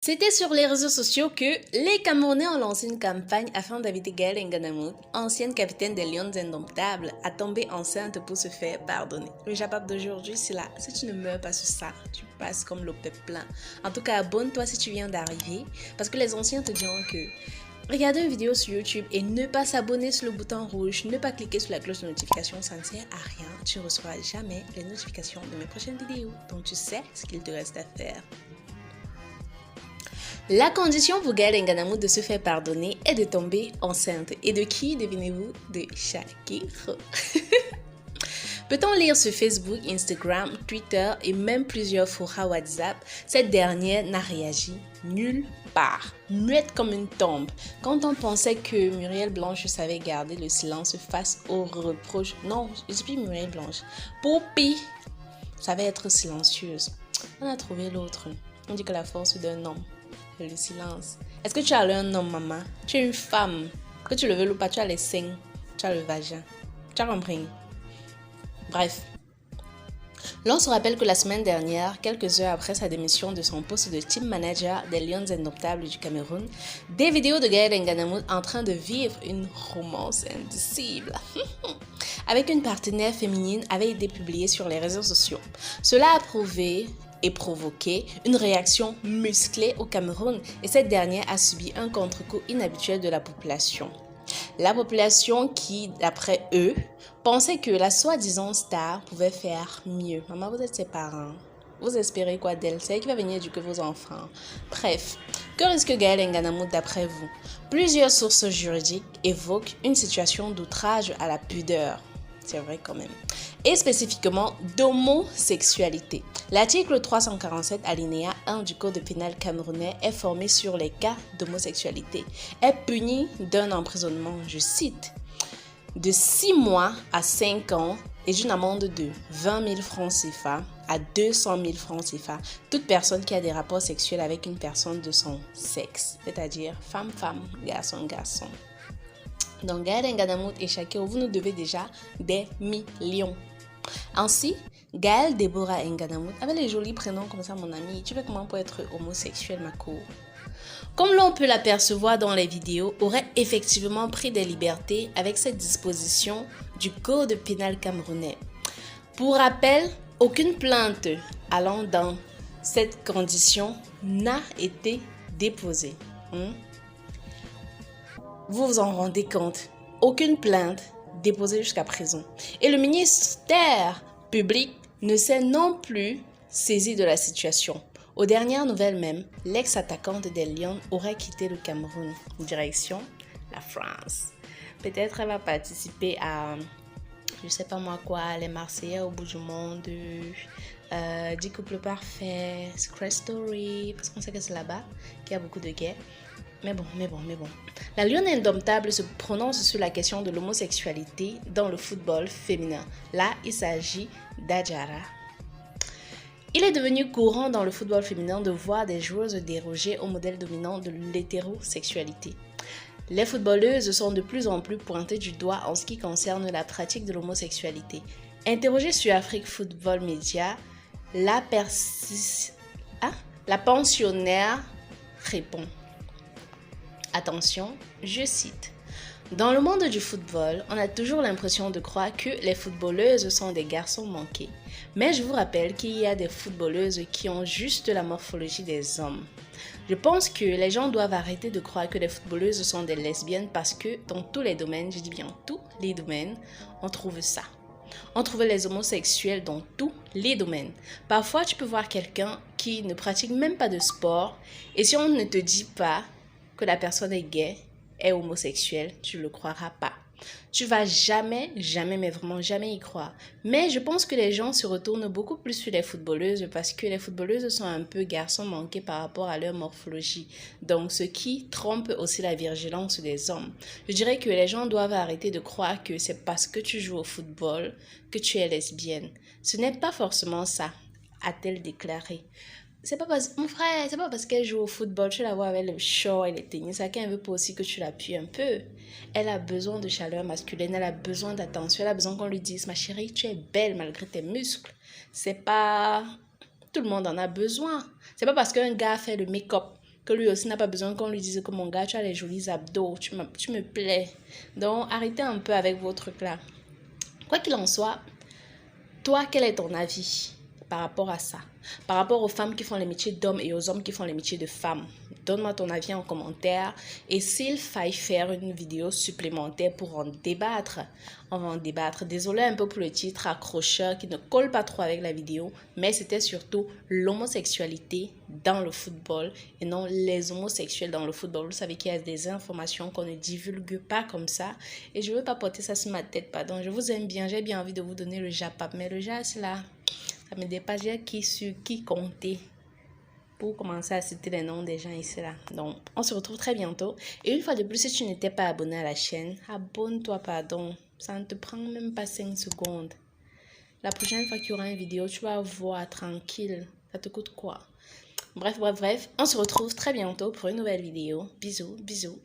C'était sur les réseaux sociaux que les Camerounais ont lancé une campagne afin d'inviter Gaëlle Nganamout, ancienne capitaine des Lions Indomptables, à tomber enceinte pour se faire pardonner. Le Jabab d'aujourd'hui, c'est là. Si tu ne meurs pas sur ça, tu passes comme le plein. En tout cas, abonne-toi si tu viens d'arriver, parce que les anciens te diront que regarder une vidéo sur YouTube et ne pas s'abonner sur le bouton rouge, ne pas cliquer sur la cloche de notification, ça ne sert à rien. Tu ne recevras jamais les notifications de mes prochaines vidéos. Donc tu sais ce qu'il te reste à faire. La condition pour Gaëlle Nganamout de se faire pardonner est de tomber enceinte. Et de qui, devinez-vous? De Shakira. Peut-on lire sur Facebook, Instagram, Twitter et même plusieurs forums WhatsApp, cette dernière n'a réagi nulle part, muette comme une tombe. Quand on pensait que Muriel Blanche savait garder le silence face aux reproches, non, je dis plus Muriel Blanche, Poupie savait être silencieuse. On a trouvé l'autre. On dit que la force d'un homme, le silence. Est-ce que tu as un homme, maman? Tu es une femme. Que tu le veux ou pas, tu as les seins, tu as le vagin. Tu as compris? Bref. L'on se rappelle que la semaine dernière, quelques heures après sa démission de son poste de team manager des Lions Indomptables du Cameroun, des vidéos de Gaëlle Nganamout en train de vivre une romance indicible avec une partenaire féminine avaient été publiées sur les réseaux sociaux. Cela a prouvé et provoqué une réaction musclée au Cameroun et cette dernière a subi un contre-coup inhabituel de la population. La population qui, d'après eux, pensait que la soi-disant star pouvait faire mieux. Maman, vous êtes ses parents. Vous espérez quoi d'elle? C'est elle qui va venir éduquer vos enfants. Bref, que risque Gaëlle Nganamout d'après vous? Plusieurs sources juridiques évoquent une situation d'outrage à la pudeur. C'est vrai quand même. Et spécifiquement d'homosexualité. L'article 347 alinéa 1 du Code pénal camerounais est formé sur les cas d'homosexualité. Est puni d'un emprisonnement, je cite, de 6 mois à 5 ans et d'une amende de 20 000 francs CFA à 200 000 francs CFA. Toute personne qui a des rapports sexuels avec une personne de son sexe, c'est-à-dire femme-femme, garçon-garçon. Donc, Gaëlle Nganamout et Shakira, vous nous devez déjà des millions. Ainsi, Gaëlle Deborah Nganamout avait les jolis prénoms comme ça, mon ami. Tu fais comment pour être homosexuel, ma cour? Comme l'on peut l'apercevoir dans les vidéos, aurait effectivement pris des libertés avec cette disposition du Code pénal camerounais. Pour rappel, aucune plainte allant dans cette condition n'a été déposée. Vous vous en rendez compte? Aucune plainte déposée jusqu'à présent. Et le ministère public ne s'est non plus saisi de la situation. Aux dernières nouvelles même, l'ex-attaquante des Lions aurait quitté le Cameroun, direction la France. Peut-être elle va participer à, je sais pas moi quoi, les Marseillais au bout du monde, 10 couples parfaits, Secret Story, parce qu'on sait que c'est là-bas qu'il y a beaucoup de gays. Mais bon. La Lion Indomptable se prononce sur la question de l'homosexualité dans le football féminin. Là, il s'agit d'Adjara. Il est devenu courant dans le football féminin de voir des joueuses déroger au modèle dominant de l'hétérosexualité. Les footballeuses sont de plus en plus pointées du doigt en ce qui concerne la pratique de l'homosexualité. Interrogée sur Afrique Football Media, la pensionnaire répond. Attention, je cite. Dans le monde du football, on a toujours l'impression de croire que les footballeuses sont des garçons manqués. Mais je vous rappelle qu'il y a des footballeuses qui ont juste la morphologie des hommes. Je pense que les gens doivent arrêter de croire que les footballeuses sont des lesbiennes parce que dans tous les domaines, je dis bien tous les domaines, on trouve ça. On trouve les homosexuels dans tous les domaines. Parfois, tu peux voir quelqu'un qui ne pratique même pas de sport et si on ne te dit pas que la personne est gay, est homosexuelle, tu ne le croiras pas. Tu vas jamais, mais vraiment jamais y croire. Mais je pense que les gens se retournent beaucoup plus sur les footballeuses parce que les footballeuses sont un peu garçons manqués par rapport à leur morphologie. Donc, ce qui trompe aussi la vigilance des hommes. Je dirais que les gens doivent arrêter de croire que c'est parce que tu joues au football que tu es lesbienne. Ce n'est pas forcément ça, a-t-elle déclaré. C'est pas parce qu'elle joue au football, tu la vois avec le short et les tennis, ça qu'elle veut pas aussi que tu l'appuies un peu. Elle a besoin de chaleur masculine, elle a besoin d'attention, elle a besoin qu'on lui dise, ma chérie, tu es belle malgré tes muscles. C'est pas... Tout le monde en a besoin. C'est pas parce qu'un gars fait le make-up que lui aussi n'a pas besoin qu'on lui dise que mon gars, tu as les jolis abdos, tu me plais. Donc, arrêtez un peu avec vos trucs là. Quoi qu'il en soit, toi, quel est ton avis par rapport à ça? Par rapport aux femmes qui font les métiers d'hommes et aux hommes qui font les métiers de femmes? Donne-moi ton avis en commentaire. Et s'il faille faire une vidéo supplémentaire pour en débattre, on va en débattre. Désolée un peu pour le titre accrocheur qui ne colle pas trop avec la vidéo, mais c'était surtout l'homosexualité dans le football et non les homosexuels dans le football. Vous savez qu'il y a des informations qu'on ne divulgue pas comme ça et je ne veux pas porter ça sur ma tête, pardon. Je vous aime bien, j'ai bien envie de vous donner le japap, mais le jas là, ça me dépasse. J'ai qui compter pour commencer à citer les noms des gens ici là. Donc, on se retrouve très bientôt. Et une fois de plus, si tu n'étais pas abonné à la chaîne, abonne-toi, pardon. Ça ne te prend même pas 5 secondes. La prochaine fois qu'il y aura une vidéo, tu vas voir tranquille. Ça te coûte quoi? Bref. On se retrouve très bientôt pour une nouvelle vidéo. Bisous, bisous.